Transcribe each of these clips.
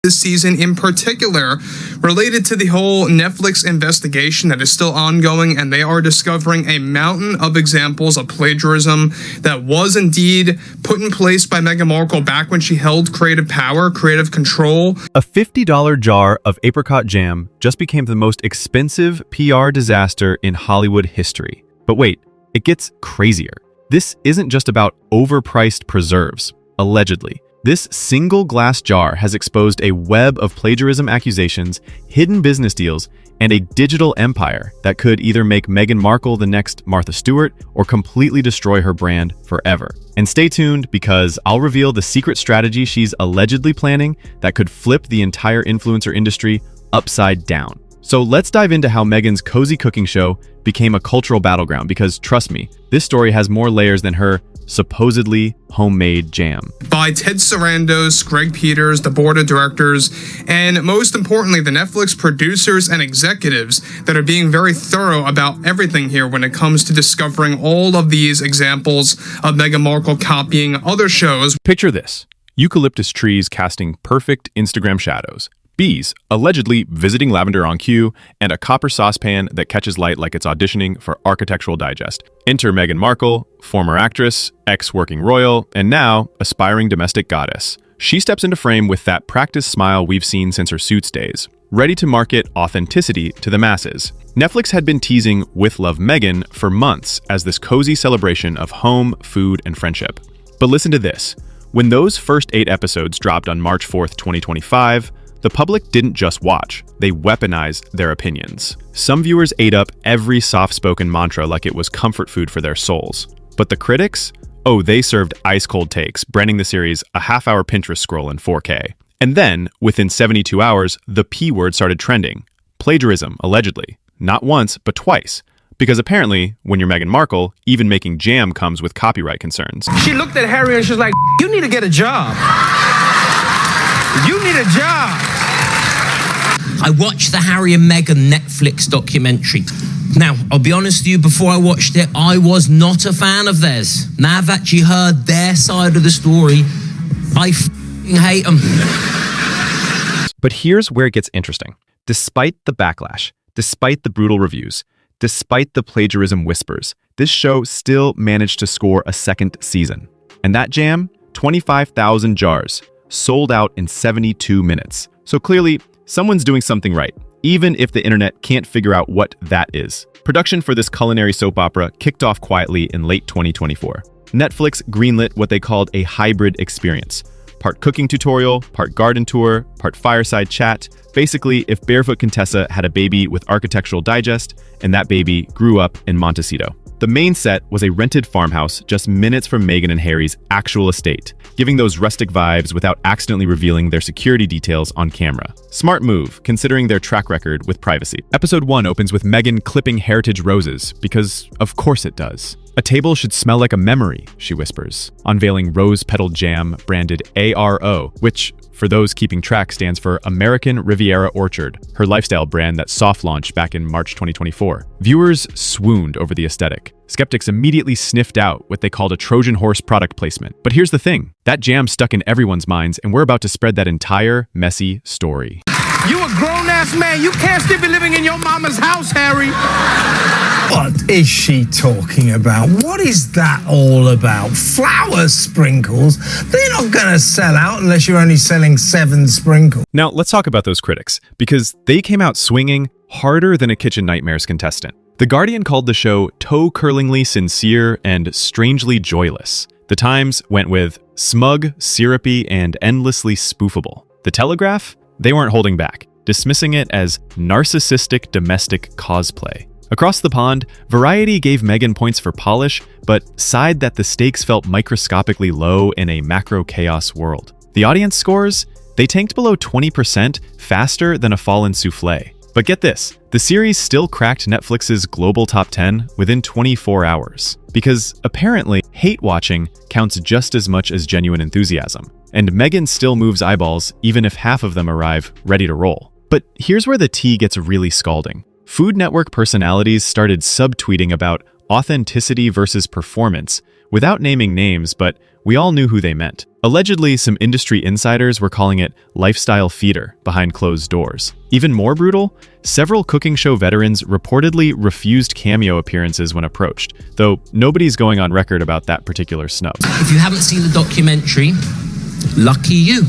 this season in particular, related to the whole Netflix investigation that is still ongoing, and they are discovering a mountain of examples of plagiarism that was indeed put in place by Meghan Markle back when she held creative power, creative control. A $50 jar of apricot jam just became the most expensive PR disaster in Hollywood history. But wait, it gets crazier. This isn't just about overpriced preserves, allegedly. This single glass jar has exposed a web of plagiarism accusations, hidden business deals, and a digital empire that could either make Meghan Markle the next Martha Stewart or completely destroy her brand forever. And stay tuned, because I'll reveal the secret strategy she's allegedly planning that could flip the entire influencer industry upside down. So let's dive into how Meghan's cozy cooking show became a cultural battleground, because trust me, this story has more layers than her supposedly homemade jam. By Ted Sarandos, Greg Peters, the board of directors, and most importantly, the Netflix producers and executives that are being very thorough about everything here when it comes to discovering all of these examples of Meghan Markle copying other shows. Picture this: eucalyptus trees casting perfect Instagram shadows, bees allegedly visiting lavender on cue, and a copper saucepan that catches light like it's auditioning for Architectural Digest. Enter Meghan Markle, former actress, ex-working royal, and now aspiring domestic goddess. She steps into frame with that practiced smile we've seen since her Suits days, ready to market authenticity to the masses. Netflix had been teasing With Love Meghan for months as this cozy celebration of home, food, and friendship. But listen to this. When those first 8 episodes dropped on March 4th, 2025, the public didn't just watch, they weaponized their opinions. Some viewers ate up every soft-spoken mantra like it was comfort food for their souls. But the critics? Oh, they served ice-cold takes, branding the series a half-hour Pinterest scroll in 4K. And then, within 72 hours, the P word started trending. Plagiarism, allegedly. Not once, but twice. Because apparently, when you're Meghan Markle, even making jam comes with copyright concerns. She looked at Harry and she was like, "You need to get a job. You need a job." I watched the Harry and Meghan Netflix documentary. Now, I'll be honest with you, before I watched it, I was not a fan of theirs. Now I've actually heard their side of the story, I f***ing hate them. But here's where it gets interesting. Despite the backlash, despite the brutal reviews, despite the plagiarism whispers, this show still managed to score a second season. And that jam? 25,000 jars, sold out in 72 minutes. So clearly, someone's doing something right, even if the internet can't figure out what that is. Production for this culinary soap opera kicked off quietly in late 2024. Netflix greenlit what they called a hybrid experience. Part cooking tutorial, part garden tour, part fireside chat. Basically, if Barefoot Contessa had a baby with Architectural Digest, and that baby grew up in Montecito. The main set was a rented farmhouse just minutes from Meghan and Harry's actual estate, giving those rustic vibes without accidentally revealing their security details on camera. Smart move, considering their track record with privacy. Episode 1 opens with Meghan clipping heritage roses, because of course it does. "A table should smell like a memory," she whispers, unveiling rose-petal jam branded ARO, which, for those keeping track, stands for American Riviera Orchard, her lifestyle brand that soft-launched back in March 2024. Viewers swooned over the aesthetic. Skeptics immediately sniffed out what they called a Trojan horse product placement. But here's the thing. That jam stuck in everyone's minds, and we're about to spread that entire messy story. You a grown-ass man. You can't still be living in your mama's house, Harry. What is she talking about? What is that all about? Flour sprinkles? They're not gonna sell out unless you're only selling 7 sprinkles. Now, let's talk about those critics, because they came out swinging harder than a Kitchen Nightmares contestant. The Guardian called the show toe-curlingly sincere and strangely joyless. The Times went with smug, syrupy, and endlessly spoofable. The Telegraph? They weren't holding back, dismissing it as narcissistic domestic cosplay. Across the pond, Variety gave Meghan points for polish, but sighed that the stakes felt microscopically low in a macro-chaos world. The audience scores? They tanked below 20% faster than a fallen souffle. But get this, the series still cracked Netflix's global top 10 within 24 hours. Because apparently, hate watching counts just as much as genuine enthusiasm. And Meghan still moves eyeballs even if half of them arrive ready to roll. But here's where the tea gets really scalding. Food Network personalities started subtweeting about authenticity versus performance without naming names, but we all knew who they meant. Allegedly, some industry insiders were calling it lifestyle feeder behind closed doors. Even more brutal, several cooking show veterans reportedly refused cameo appearances when approached, though nobody's going on record about that particular snub. If you haven't seen the documentary, lucky you.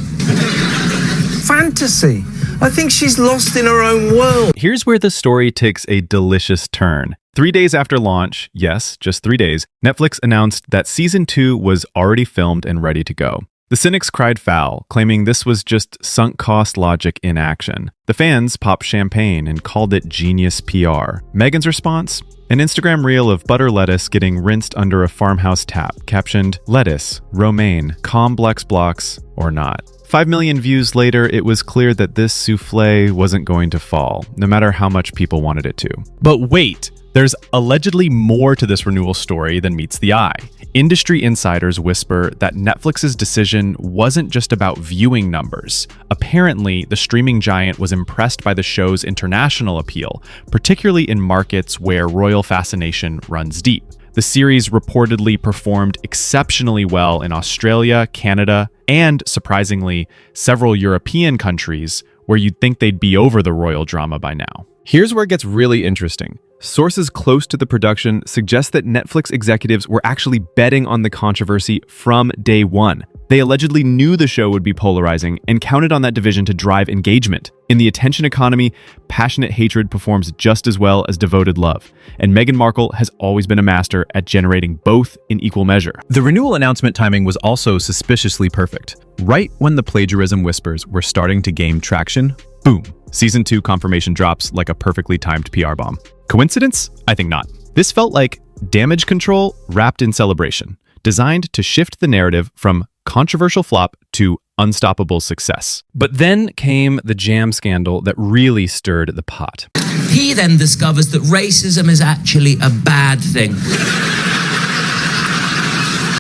Fantasy. I think she's lost in her own world. Here's where the story takes a delicious turn. 3 days after launch, yes, just 3 days, Netflix announced that Season 2 was already filmed and ready to go. The cynics cried foul, claiming this was just sunk cost logic in action. The fans popped champagne and called it genius PR. Meghan's response? An Instagram reel of butter lettuce getting rinsed under a farmhouse tap, captioned, "Lettuce, romaine, complex blocks, or not." 5 million views later, it was clear that this souffle wasn't going to fall, no matter how much people wanted it to. But wait, there's allegedly more to this renewal story than meets the eye. Industry insiders whisper that Netflix's decision wasn't just about viewing numbers. Apparently, the streaming giant was impressed by the show's international appeal, particularly in markets where royal fascination runs deep. The series reportedly performed exceptionally well in Australia, Canada, and, surprisingly, several European countries where you'd think they'd be over the royal drama by now. Here's where it gets really interesting. Sources close to the production suggest that Netflix executives were actually betting on the controversy from day one. They allegedly knew the show would be polarizing and counted on that division to drive engagement. In the attention economy, passionate hatred performs just as well as devoted love, and Meghan Markle has always been a master at generating both in equal measure. The renewal announcement timing was also suspiciously perfect. Right when the plagiarism whispers were starting to gain traction, boom, Season 2 confirmation drops like a perfectly timed PR bomb. Coincidence? I think not. This felt like damage control wrapped in celebration, designed to shift the narrative from controversial flop to unstoppable success. But then came the jam scandal that really stirred the pot. He then discovers that racism is actually a bad thing.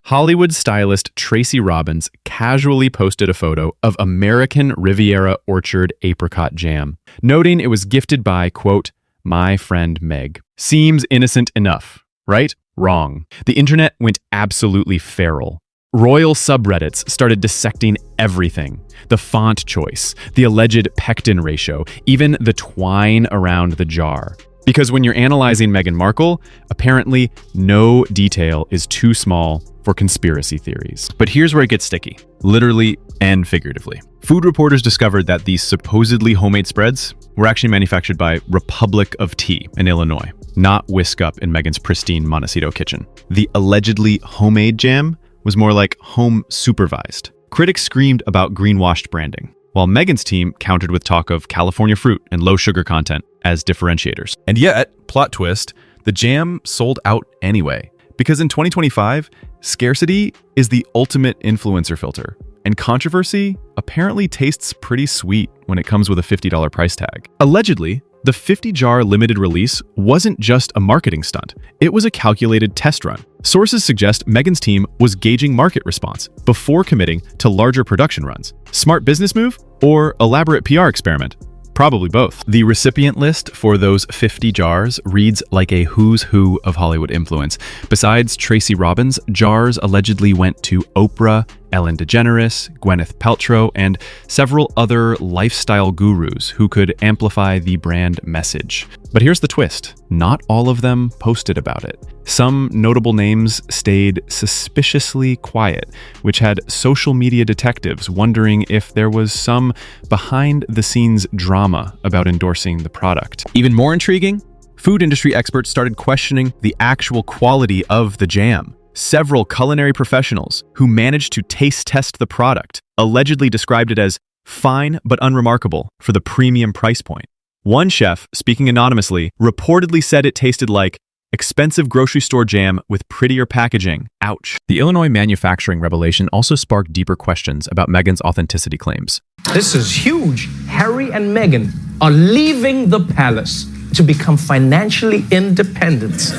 Hollywood stylist Tracy Robbins casually posted a photo of American Riviera Orchard apricot jam, noting it was gifted by, quote, "my friend Meg." Seems innocent enough, right? Wrong. The internet went absolutely feral. Royal subreddits started dissecting everything. The font choice, the alleged pectin ratio, even the twine around the jar. Because when you're analyzing Meghan Markle, apparently no detail is too small for conspiracy theories. But here's where it gets sticky, literally and figuratively. Food reporters discovered that these supposedly homemade spreads were actually manufactured by Republic of Tea in Illinois, not Whisk Up in Meghan's pristine Montecito kitchen. The allegedly homemade jam was more like home supervised. Critics screamed about greenwashed branding, while Meghan's team countered with talk of California fruit and low sugar content as differentiators. And yet, plot twist, the jam sold out anyway. Because in 2025, scarcity is the ultimate influencer filter, and controversy apparently tastes pretty sweet when it comes with a $50 price tag. Allegedly, the 50-jar limited release wasn't just a marketing stunt. It was a calculated test run. Sources suggest Meghan's team was gauging market response before committing to larger production runs. Smart business move or elaborate PR experiment? Probably both. The recipient list for those 50 jars reads like a who's who of Hollywood influence. Besides Tracy Robbins, jars allegedly went to Oprah, Ellen DeGeneres, Gwyneth Paltrow, and several other lifestyle gurus who could amplify the brand message. But here's the twist. Not all of them posted about it. Some notable names stayed suspiciously quiet, which had social media detectives wondering if there was some behind-the-scenes drama about endorsing the product. Even more intriguing, food industry experts started questioning the actual quality of the jam. Several culinary professionals who managed to taste test the product allegedly described it as fine but unremarkable for the premium price point. One chef, speaking anonymously, reportedly said it tasted like expensive grocery store jam with prettier packaging. Ouch. The Illinois manufacturing revelation also sparked deeper questions about Meghan's authenticity claims. This is huge. Harry and Meghan are leaving the palace to become financially independent.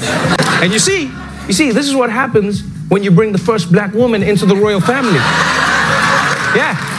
And you see, this is what happens when you bring the first black woman into the royal family. Yeah.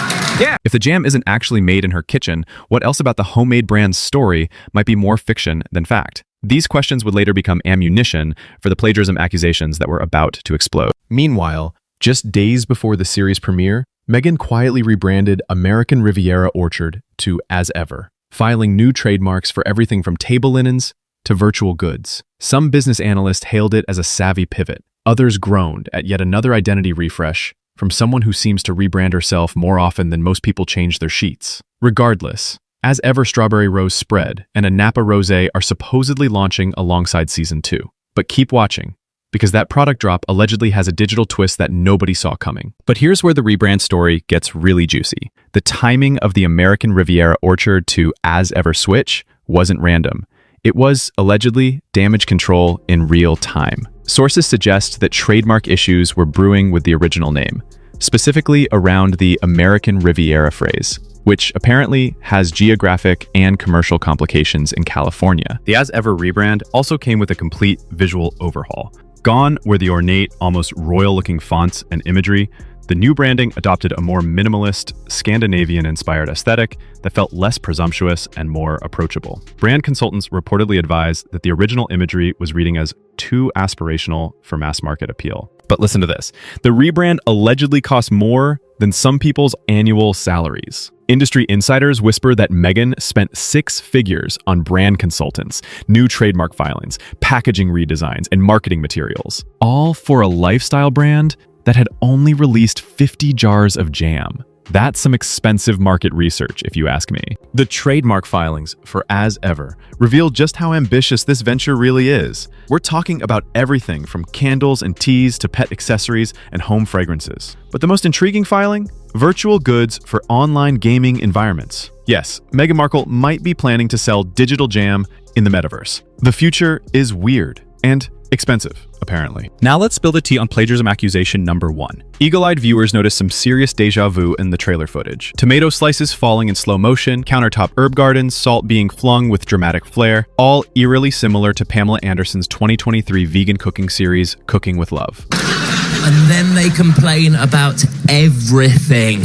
If the jam isn't actually made in her kitchen, what else about the homemade brand's story might be more fiction than fact? These questions would later become ammunition for the plagiarism accusations that were about to explode. Meanwhile, just days before the series premiere, Meghan quietly rebranded American Riviera Orchard to As Ever, filing new trademarks for everything from table linens to virtual goods. Some business analysts hailed it as a savvy pivot. Others groaned at yet another identity refresh from someone who seems to rebrand herself more often than most people change their sheets. Regardless, As Ever Strawberry Rose Spread and a Napa Rosé are supposedly launching alongside Season 2. But keep watching, because that product drop allegedly has a digital twist that nobody saw coming. But here's where the rebrand story gets really juicy. The timing of the American Riviera Orchard to As Ever switch wasn't random. It was, allegedly, damage control in real time. Sources suggest that trademark issues were brewing with the original name, specifically around the American Riviera phrase, which apparently has geographic and commercial complications in California. The As Ever rebrand also came with a complete visual overhaul. Gone were the ornate, almost royal-looking fonts and imagery. The new branding adopted a more minimalist, Scandinavian-inspired aesthetic that felt less presumptuous and more approachable. Brand consultants reportedly advised that the original imagery was reading as too aspirational for mass-market appeal. But listen to this. The rebrand allegedly cost more than some people's annual salaries. Industry insiders whisper that Meghan spent 6 figures on brand consultants, new trademark filings, packaging redesigns, and marketing materials, all for a lifestyle brand that had only released 50 jars of jam. That's some expensive market research, if you ask me. The trademark filings for As Ever reveal just how ambitious this venture really is. We're talking about everything from candles and teas to pet accessories and home fragrances. But the most intriguing filing? Virtual goods for online gaming environments. Yes, Meghan Markle might be planning to sell digital jam in the metaverse. The future is weird and expensive, apparently. Now let's spill the tea on plagiarism accusation number 1. Eagle-eyed viewers noticed some serious deja vu in the trailer footage. Tomato slices falling in slow motion, countertop herb gardens, salt being flung with dramatic flair, all eerily similar to Pamela Anderson's 2023 vegan cooking series, Cooking with Love. And then they complain about everything.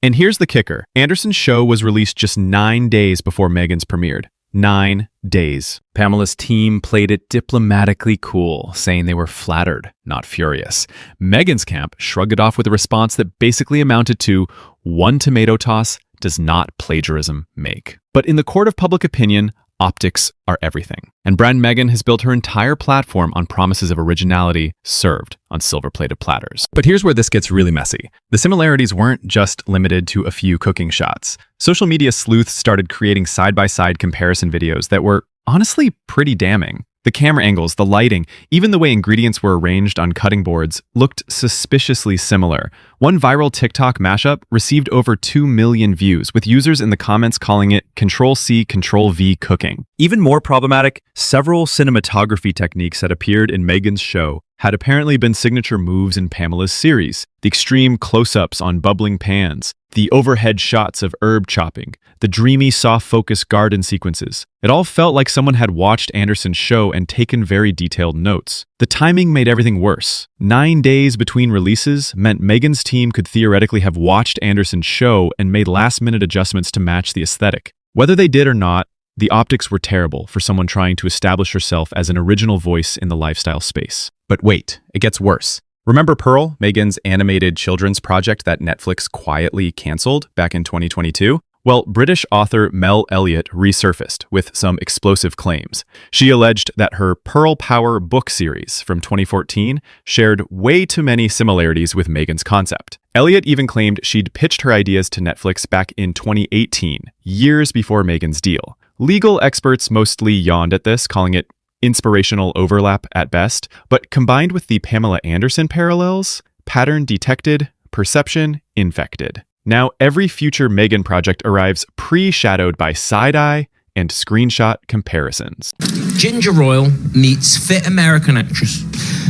And here's the kicker. Anderson's show was released just 9 days before Meghan's premiered. 9 days. Pamela's team played it diplomatically cool, saying they were flattered, not furious. Meghan's camp shrugged it off with a response that basically amounted to, one tomato toss does not plagiarism make. But in the court of public opinion, optics are everything. And brand Meghan has built her entire platform on promises of originality served on silver-plated platters. But here's where this gets really messy. The similarities weren't just limited to a few cooking shots. Social media sleuths started creating side-by-side comparison videos that were honestly pretty damning. The camera angles, the lighting, even the way ingredients were arranged on cutting boards looked suspiciously similar. One viral TikTok mashup received over 2 million views, with users in the comments calling it Control-C, Control-V cooking. Even more problematic, several cinematography techniques that appeared in Meghan's show had apparently been signature moves in Pamela's series. The extreme close-ups on bubbling pans, the overhead shots of herb chopping, the dreamy soft-focus garden sequences. It all felt like someone had watched Anderson's show and taken very detailed notes. The timing made everything worse. 9 days between releases meant Meghan's team could theoretically have watched Anderson's show and made last-minute adjustments to match the aesthetic. Whether they did or not, the optics were terrible for someone trying to establish herself as an original voice in the lifestyle space. But wait, it gets worse. Remember Pearl, Meghan's animated children's project that Netflix quietly canceled back in 2022? Well, British author Mel Elliott resurfaced with some explosive claims. She alleged that her Pearl Power book series from 2014 shared way too many similarities with Meghan's concept. Elliott even claimed she'd pitched her ideas to Netflix back in 2018, years before Meghan's deal. Legal experts mostly yawned at this, calling it inspirational overlap at best, but combined with the Pamela Anderson parallels, pattern detected, perception infected. Now every future Meghan project arrives pre-shadowed by side-eye and screenshot comparisons. Ginger Royal meets fit American actress.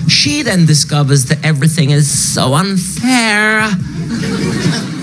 She then discovers that everything is so unfair.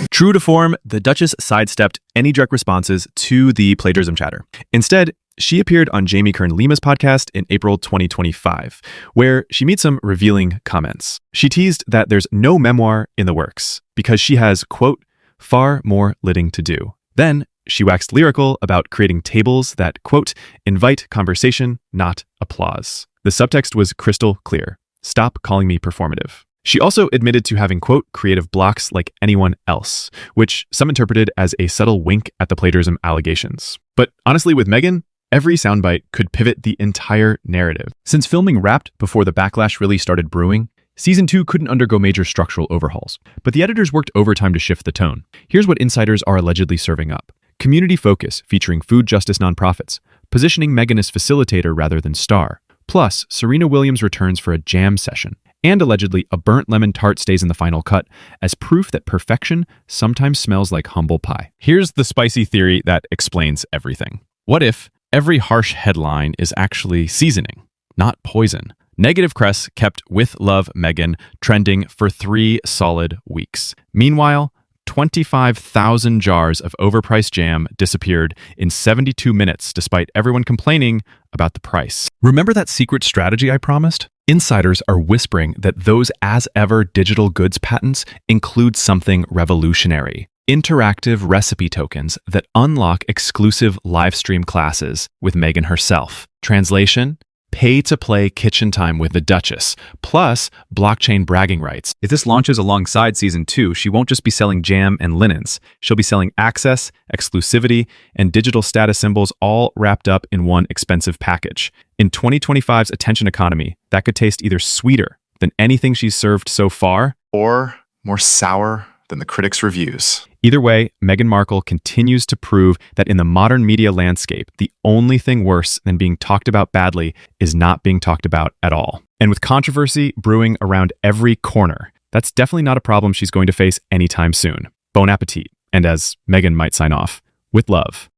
True to form, the Duchess sidestepped any direct responses to the plagiarism chatter. Instead, she appeared on Jamie Kern-Lima's podcast in April 2025, where she made some revealing comments. She teased that there's no memoir in the works because she has, quote, far more lidding to do. Then she waxed lyrical about creating tables that, quote, invite conversation, not applause. The subtext was crystal clear. Stop calling me performative. She also admitted to having, quote, creative blocks like anyone else, which some interpreted as a subtle wink at the plagiarism allegations. But honestly, with Meghan, every soundbite could pivot the entire narrative. Since filming wrapped before the backlash really started brewing, Season 2 couldn't undergo major structural overhauls, but the editors worked overtime to shift the tone. Here's what insiders are allegedly serving up. Community focus featuring food justice nonprofits, positioning Meghan as facilitator rather than star. Plus, Serena Williams returns for a jam session. And allegedly, a burnt lemon tart stays in the final cut as proof that perfection sometimes smells like humble pie. Here's the spicy theory that explains everything. What if every harsh headline is actually seasoning, not poison? Negative press kept "With Love, Meghan" trending for 3 solid weeks. Meanwhile, 25,000 jars of overpriced jam disappeared in 72 minutes despite everyone complaining about the price. Remember that secret strategy I promised? Insiders are whispering that those as-ever digital goods patents include something revolutionary. Interactive recipe tokens that unlock exclusive live stream classes with Meghan herself. Translation: pay-to-play kitchen time with the Duchess, plus blockchain bragging rights. If this launches alongside Season 2, she won't just be selling jam and linens. She'll be selling access, exclusivity, and digital status symbols all wrapped up in one expensive package. In 2025's attention economy, that could taste either sweeter than anything she's served so far, Or more sour than the critics' reviews. Either way, Meghan Markle continues to prove that in the modern media landscape, the only thing worse than being talked about badly is not being talked about at all. And with controversy brewing around every corner, that's definitely not a problem she's going to face anytime soon. Bon appetit. And as Meghan might sign off, with love.